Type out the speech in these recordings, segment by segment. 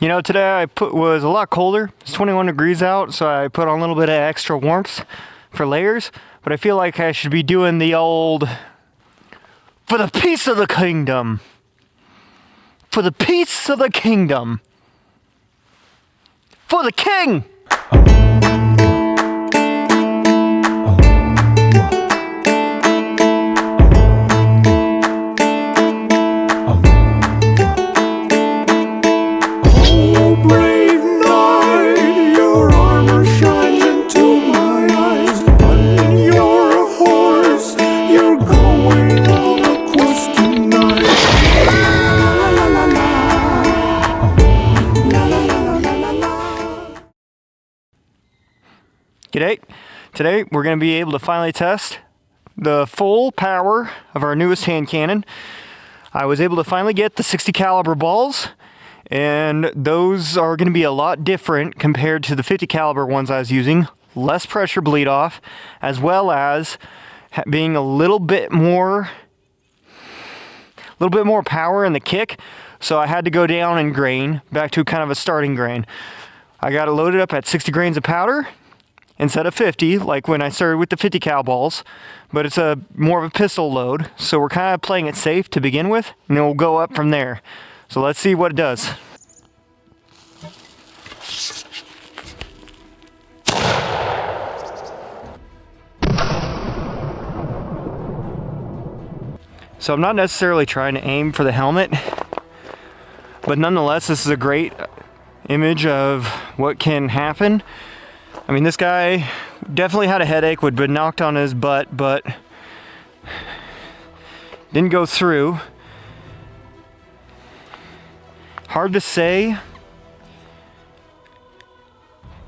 You know, today was a lot colder. It's 21 degrees out, so I put on a little bit of extra warmth for layers. But I feel like I should be doing the old, for the peace of the kingdom. For the peace of the kingdom. For the king! G'day. Today we're going to be able to finally test the full power of our newest hand cannon. I was able to finally get the 60 caliber balls, and those are going to be a lot different compared to the 50 caliber ones I was using. Less pressure bleed off, as well as being a little bit more power in the kick. So I had to go down in grain, back to kind of a starting grain. I got it loaded up at 60 grains of powder instead of 50, like when I started with the 50 cal balls, but it's a more of a pistol load, so we're kind of playing it safe to begin with, and then we'll go up from there. So let's see what it does. So I'm not necessarily trying to aim for the helmet, but nonetheless, this is a great image of what can happen. I mean, this guy definitely had a headache, would been knocked on his butt, but didn't go through. Hard to say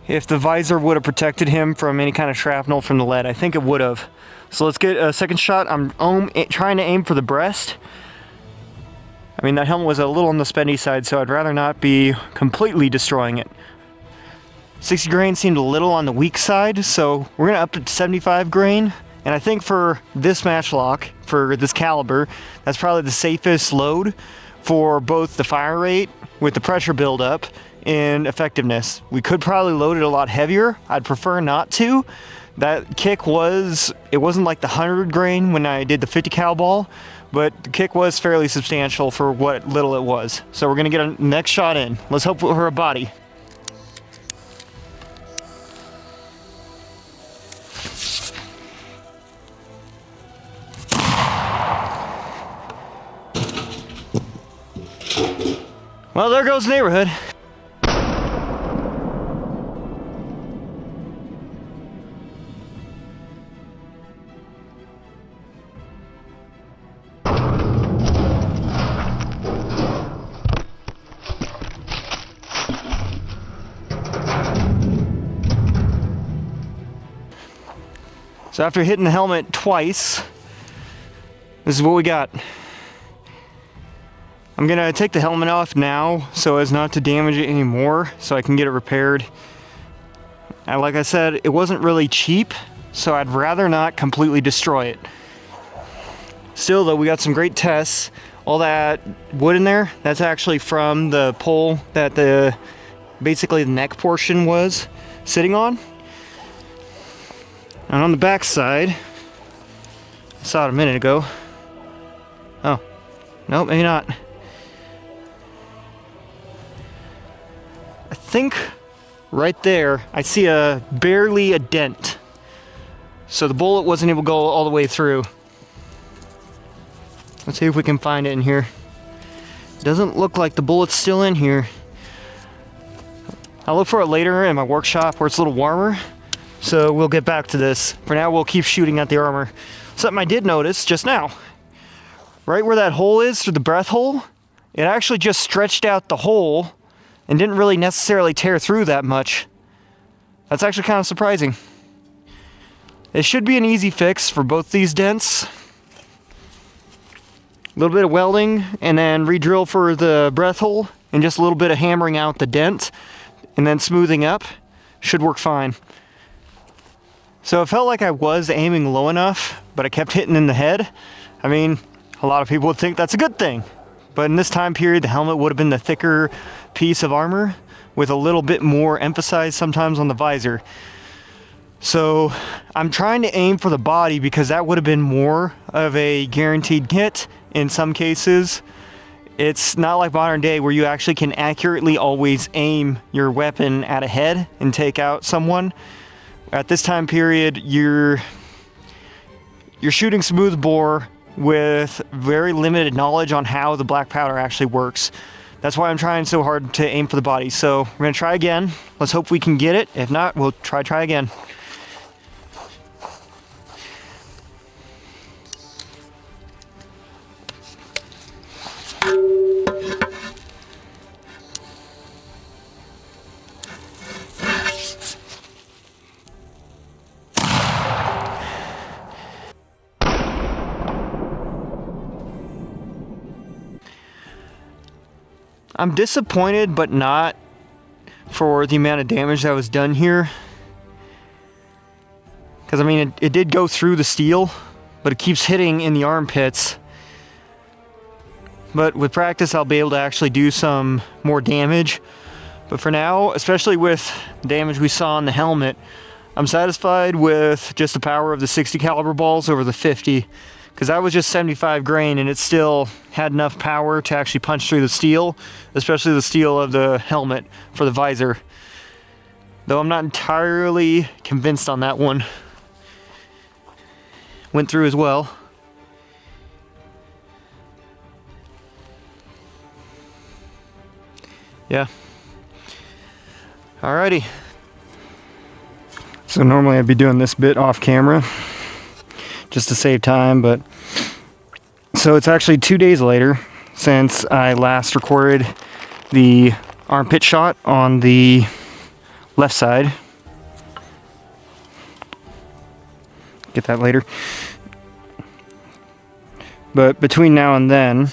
if the visor would have protected him from any kind of shrapnel from the lead. I think it would have. So let's get a second shot. I'm trying to aim for the breast. I mean, that helmet was a little on the spendy side, so I'd rather not be completely destroying it. 60 grain seemed a little on the weak side, so we're gonna up it to 75 grain. And I think for this matchlock, for this caliber, that's probably the safest load for both the fire rate with the pressure buildup and effectiveness. We could probably load it a lot heavier. I'd prefer not to. That kick it wasn't like the 100 grain when I did the 50 cal ball, but the kick was fairly substantial for what little it was. So we're gonna get a next shot in. Let's hope for a body. Well, there goes the neighborhood. So after hitting the helmet twice, this is what we got. I'm gonna take the helmet off now so as not to damage it anymore, so I can get it repaired. And like I said, it wasn't really cheap, so I'd rather not completely destroy it. Still though, we got some great tests. All that wood in there, that's actually from the pole that basically the neck portion was sitting on. And on the back side, I saw it a minute ago. Oh, no, maybe not. I think right there I see barely a dent, so the bullet wasn't able to go all the way through. Let's see if we can find it in here. Doesn't look like the bullet's still in here. I'll look for it later in my workshop where it's a little warmer, so we'll get back to this. For now, we'll keep shooting at the armor. Something I did notice just now, right where that hole is through the breath hole, it actually just stretched out the hole and didn't really necessarily tear through that much. That's actually kind of surprising. It should be an easy fix for both these dents. A little bit of welding and then re-drill for the breath hole and just a little bit of hammering out the dent and then smoothing up. Should work fine. So it felt like I was aiming low enough, but I kept hitting in the head. I mean, a lot of people would think that's a good thing. But in this time period, the helmet would have been the thicker piece of armor with a little bit more emphasized sometimes on the visor. So I'm trying to aim for the body because that would have been more of a guaranteed hit in some cases. It's not like modern day where you actually can accurately always aim your weapon at a head and take out someone. At this time period, you're shooting smoothbore with very limited knowledge on how the black powder actually works. That's why I'm trying so hard to aim for the body. So we're gonna try again. Let's hope we can get it. If not, we'll try again. I'm disappointed, but not for the amount of damage that was done here. Because, I mean, it did go through the steel, but it keeps hitting in the armpits. But with practice, I'll be able to actually do some more damage. But for now, especially with the damage we saw on the helmet, I'm satisfied with just the power of the 60 caliber balls over the 50. Because that was just 75 grain and it still had enough power to actually punch through the steel, especially the steel of the helmet for the visor. Though I'm not entirely convinced on that one. Went through as well. Yeah. Alrighty. So normally I'd be doing this bit off camera just to save time, but so it's actually 2 days later since I last recorded the armpit shot on the left side. Get that later. But between now and then,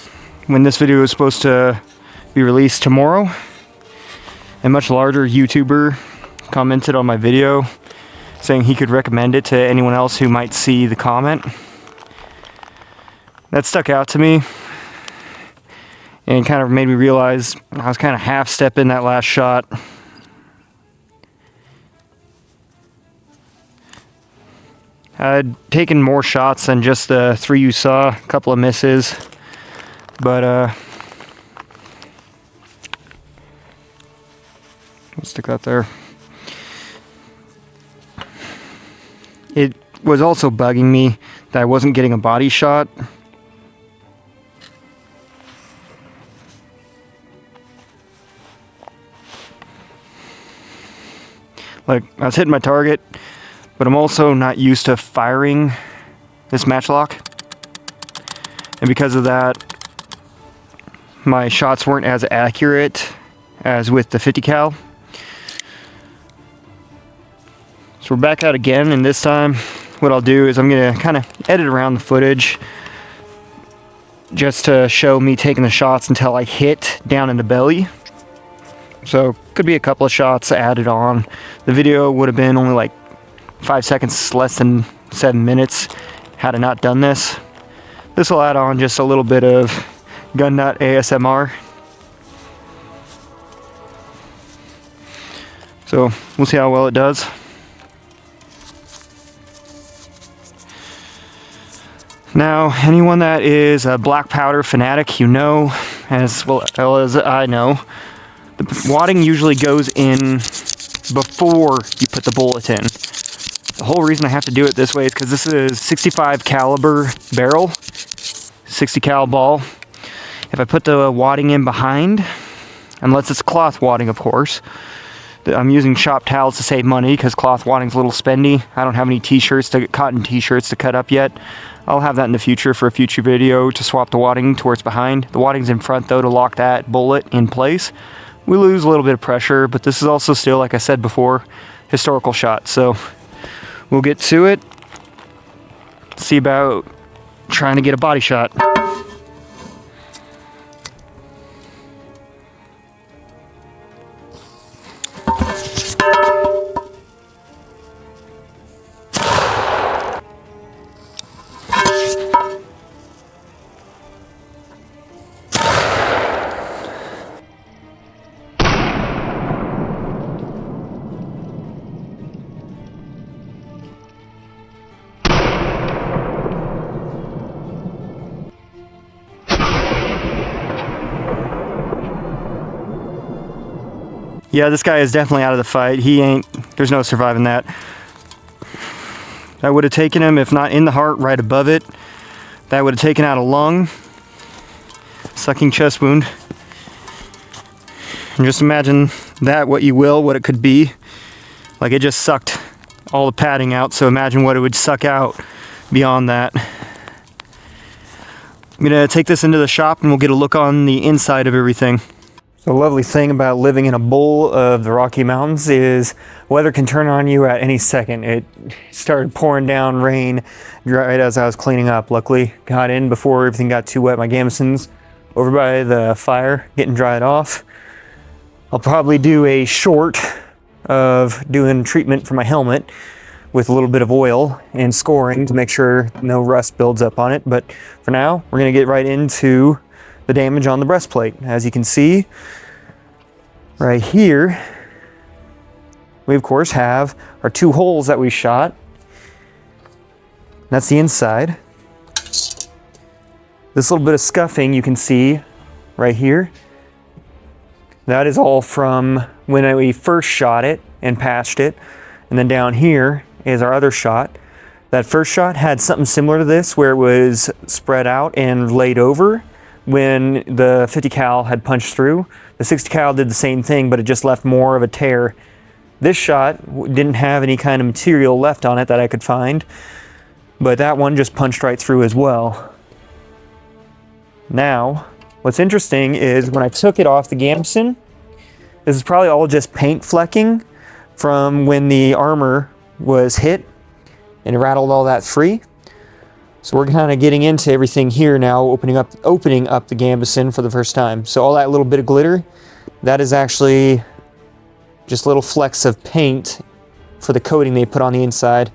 when this video is supposed to be released tomorrow, a much larger YouTuber commented on my video saying he could recommend it to anyone else who might see the comment. That stuck out to me and kind of made me realize I was kind of half-stepping that last shot. I'd taken more shots than just the 3 you saw, a couple of misses, but let's stick that there. It was also bugging me that I wasn't getting a body shot. Like, I was hitting my target, but I'm also not used to firing this matchlock. And because of that, my shots weren't as accurate as with the 50 cal. So we're back out again, and this time what I'll do is I'm gonna kind of edit around the footage just to show me taking the shots until I hit down in the belly. So could be a couple of shots added on. The video would have been only like 5 seconds, less than 7 minutes had I not done this. This will add on just a little bit of gun nut ASMR. So we'll see how well it does. Now, anyone that is a black powder fanatic, you know, as well as I know, the wadding usually goes in before you put the bullet in. The whole reason I have to do it this way is because this is 65 caliber barrel, 60 cal ball. If I put the wadding in behind, unless it's cloth wadding, of course, I'm using shop towels to save money because cloth wadding's a little spendy. I don't have any cotton t-shirts to cut up yet. I'll have that in the future for a future video to swap the wadding to where it's behind. The wadding's in front though to lock that bullet in place. We lose a little bit of pressure, but this is also still, like I said before, historical shot. So we'll get to it. See about trying to get a body shot. Yeah, this guy is definitely out of the fight. He ain't, there's no surviving that. That would have taken him, if not in the heart, right above it. That would have taken out a lung. Sucking chest wound. And just imagine that, what you will, what it could be. Like, it just sucked all the padding out, so imagine what it would suck out beyond that. I'm gonna take this into the shop and we'll get a look on the inside of everything. The lovely thing about living in a bowl of the Rocky Mountains is weather can turn on you at any second. It started pouring down rain right as I was cleaning up. Luckily, got in before everything got too wet. My gambesons over by the fire getting dried off. I'll probably do a short of doing treatment for my helmet with a little bit of oil and scoring to make sure no rust builds up on it. But for now, we're gonna get right into the damage on the breastplate. As you can see right here, we of course have our 2 holes that we shot. That's the inside. This little bit of scuffing you can see right here, that is all from when we first shot it and patched it. And then down here is our other shot. That first shot had something similar to this, where it was spread out and laid over when the 50 cal had punched through. The 60 cal did the same thing, but it just left more of a tear. This shot didn't have any kind of material left on it that I could find, but that one just punched right through as well. Now, what's interesting is when I took it off the gambeson, this is probably all just paint flecking from when the armor was hit and it rattled all that free. So we're kind of getting into everything here now, opening up the gambeson for the first time. So all that little bit of glitter, that is actually just little flecks of paint for the coating they put on the inside.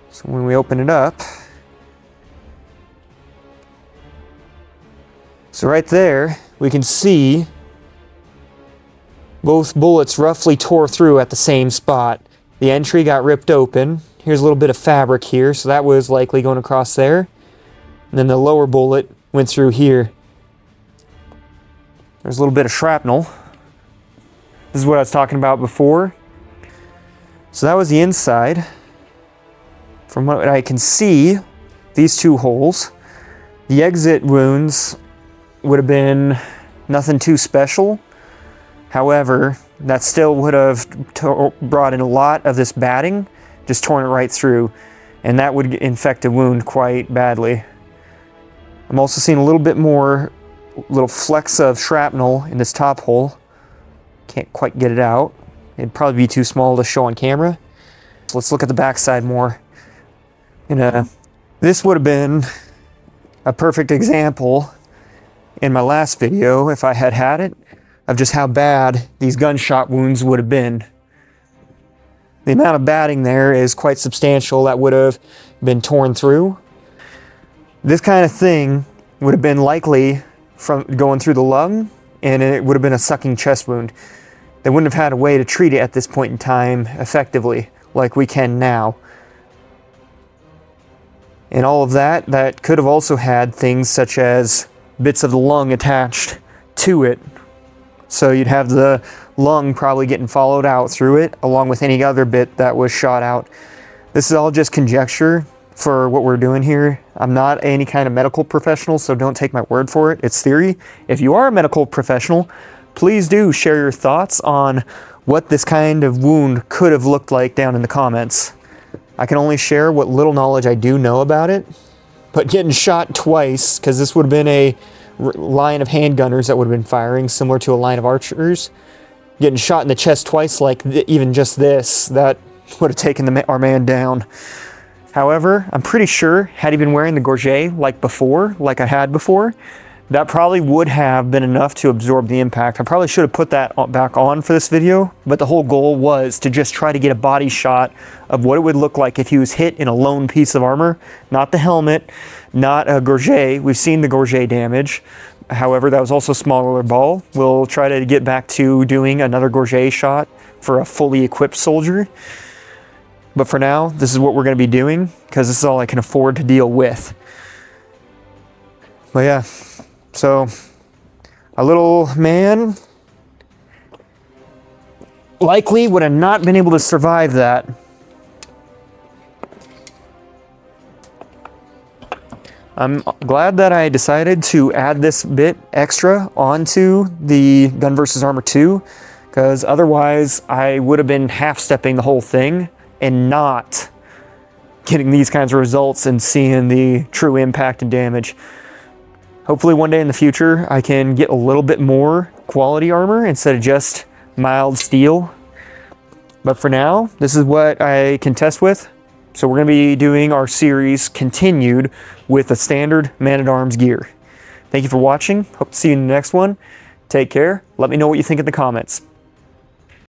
So when we open it up, so right there, we can see both bullets roughly tore through at the same spot. The entry got ripped open. Here's a little bit of fabric here, so that was likely going across there. And then the lower bullet went through here. There's a little bit of shrapnel. This is what I was talking about before. So that was the inside. From what I can see, these 2 holes, the exit wounds would have been nothing too special. However, that still would have brought in a lot of this batting, just torn it right through, and that would infect a wound quite badly. I'm also seeing a little bit more little flecks of shrapnel in this top hole. Can't quite get it out. It'd probably be too small to show on camera. So let's look at the backside more. This would have been a perfect example in my last video, if I had had it, of just how bad these gunshot wounds would have been. The amount of batting there is quite substantial that would have been torn through. This kind of thing would have been likely from going through the lung, and it would have been a sucking chest wound. They wouldn't have had a way to treat it at this point in time effectively, like we can now. And all of that could have also had things such as bits of the lung attached to it. So you'd have the lung probably getting followed out through it, along with any other bit that was shot out. This is all just conjecture for what we're doing here. I'm not any kind of medical professional, so don't take my word for it. It's theory. If you are a medical professional, please do share your thoughts on what this kind of wound could have looked like down in the comments. I can only share what little knowledge I do know about it, but getting shot twice, because this would have been a line of handgunners that would have been firing, similar to a line of archers. Getting shot in the chest twice, like even just this, that would have taken our man down. However, I'm pretty sure, had he been wearing the gorget like before, like I had before, that probably would have been enough to absorb the impact. I probably should have put that back on for this video, but the whole goal was to just try to get a body shot of what it would look like if he was hit in a lone piece of armor, not the helmet, not a gorget. We've seen the gorget damage. However, that was also a smaller ball. We'll try to get back to doing another gorget shot for a fully equipped soldier. But for now, this is what we're going to be doing, because this is all I can afford to deal with. But yeah, so a little man likely would have not been able to survive that. I'm glad that I decided to add this bit extra onto the Gun vs. Armour 2, because otherwise I would have been half-stepping the whole thing and not getting these kinds of results and seeing the true impact and damage. Hopefully one day in the future I can get a little bit more quality armor instead of just mild steel. But for now, this is what I can test with. So we're going to be doing our series continued with the standard Man-at-Arms gear. Thank you for watching. Hope to see you in the next one. Take care. Let me know what you think in the comments.